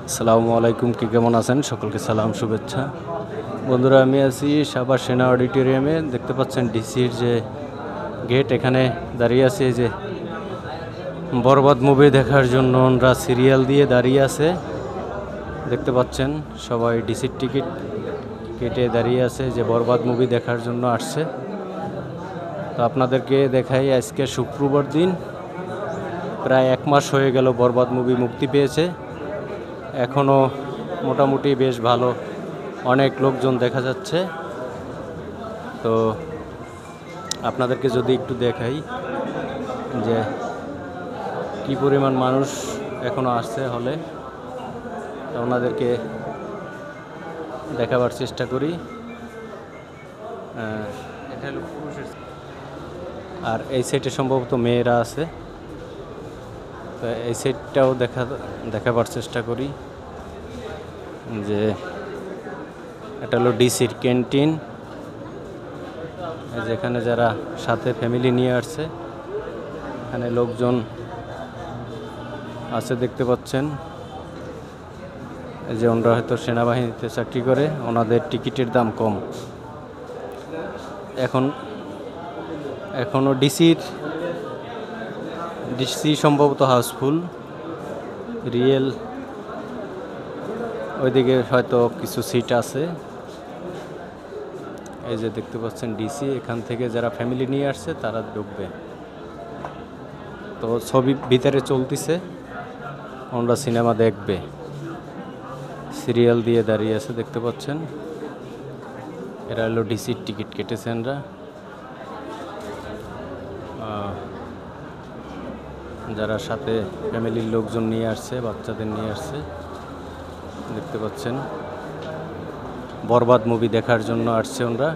আসসালামু আলাইকুম, কি কেমন আছেন? সকলকে সালাম শুভেচ্ছা। বন্ধুরা, আমি আছি সাভার সেনা অডিটোরিয়ামে। দেখতে পাচ্ছেন ডিসির যে গেট, এখানে দাঁড়িয়ে আছে এই যে বরবাদ মুভি দেখার জন্য ওনারা সিরিয়াল দিয়ে দাঁড়িয়ে আছে। দেখতে পাচ্ছেন সবাই ডিসির টিকিট কেটে দাঁড়িয়ে আছে যে বরবাদ মুভি দেখার জন্য আসছে। তো আপনাদেরকে দেখাই, আজকে শুক্রবার দিন, প্রায় 1 মাস হয়ে গেল বরবাদ মুভি মুক্তি পেয়েছে। এখনও মোটামুটি বেশ ভালো অনেক লোকজন দেখা যাচ্ছে। তো আপনাদেরকে যদি একটু দেখাই যে কি পরিমাণ মানুষ এখনও আসছে হলে, তো ওনাদেরকে দেখাবার চেষ্টা করি। এটা হলো পুরুষের, আর এই সাইডে সম্ভবত মেয়েরা আছে। তো এই সাইডটাও দেখাবার চেষ্টা করি যে এটা হলো ডিসির ক্যান্টিন। যেখানে যারা সাথে ফ্যামিলি নিয়ে আসছে, এখানে লোকজন আছে দেখতে পাচ্ছেন। এই যে ওনারা হয়তো সেনাবাহিনীতে চাকরি করে, ওনাদের টিকিটের দাম কম। এখনও ডিসি সম্ভবত হাউসফুল। রিয়েল ওইদিকে হয়তো কিছু সিট আছে। এই যে দেখতে পাচ্ছেন ডিসি, এখান থেকে যারা ফ্যামিলি নিয়ে আসছে তারা ঢুকবে। তো ছবি ভিতরে চলতেছে, ওনারা সিনেমা দেখবে। সিরিয়াল দিয়ে দাঁড়িয়ে আছে দেখতে পাচ্ছেন। এরা হলো ডিসির টিকিট কেটেছে। এরা যারা সাথে ফ্যামিলির লোকজন নিয়ে আসছে, বাচ্চাদের নিয়ে আসছে, দেখতে পাচ্ছেন বরবাদ মুভি দেখার জন্য আসছে ওনারা।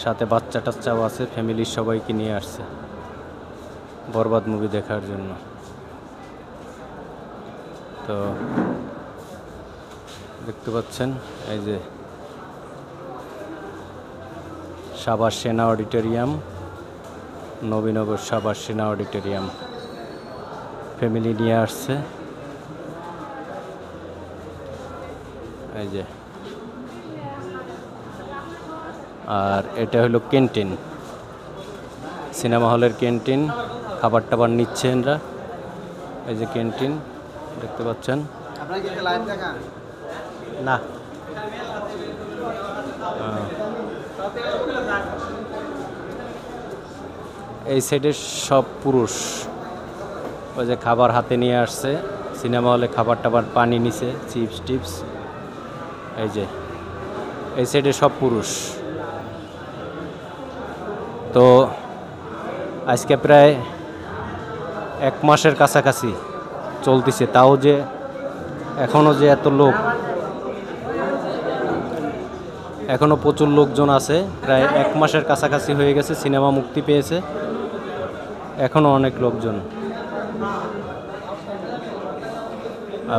সাথে বাচ্চা টাচ্চাও আছে, ফ্যামিলির সবাইকে নিয়ে আসছে বরবাদ মুভি দেখার জন্য। তো দেখতে পাচ্ছেন এই যে সাভার সেনা অডিটোরিয়াম, নবীনগর সাভার সেনা অডিটোরিয়াম, ফ্যামিলি নিয়ে আসছে। এই যে, আর এটা হলো ক্যান্টিন, সিনেমা হলের ক্যান্টিন। খাবার টাবার নিচ্ছে এরা। এই যে ক্যান্টিন দেখতে পাচ্ছেন। না, এই সাইডে সব পুরুষ। ওই যে খাবার হাতে নিয়ে আসছে, সিনেমা হলে খাবার টাবার, পানি নিছে, চিপস টিপস। এই যে এই সাইডে সব পুরুষ। তো আজকে প্রায় 1 মাসের কাছাকাছি চলতেছে, তাও যে এখনও যে এত লোক, এখনও প্রচুর লোকজন আছে। প্রায় 1 মাসের কাছাকাছি হয়ে গেছে সিনেমা মুক্তি পেয়েছে, এখনও অনেক লোকজন।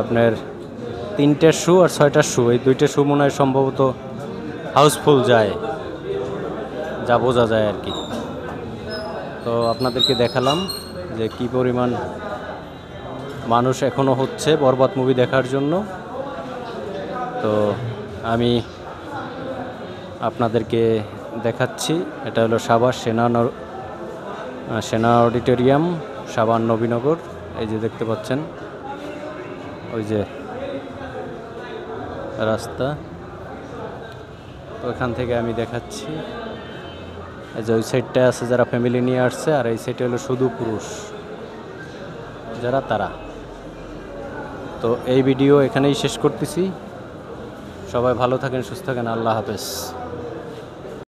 আপনার 3টে শো আর 6টা শো, এই 2টে শো মনে হয় সম্ভবত হাউসফুল যায়, যা বোঝা যায় আর কি। তো আপনাদেরকে দেখালাম যে কি পরিমাণ মানুষ এখনও হচ্ছে বরবাদ মুভি দেখার জন্য। তো আমি আপনাদেরকে দেখাচ্ছি, এটা হলো সাভার সেনা অডিটোরিয়াম, সাভার নবীনগর। এই যে দেখতে পাচ্ছেন ওই যে রাস্তা, তো ওখান থেকে আমি দেখাচ্ছি। এই যে ওই সাইডটা আছে যারা ফ্যামিলি নিয়ে আসছে, আর এই সাইডে হলো শুধু পুরুষ যারা, তারা। তো এই ভিডিও এখানেই শেষ করতেছি। সবাই ভালো থাকেন, সুস্থ থাকেন, আল্লাহ হাফেজ।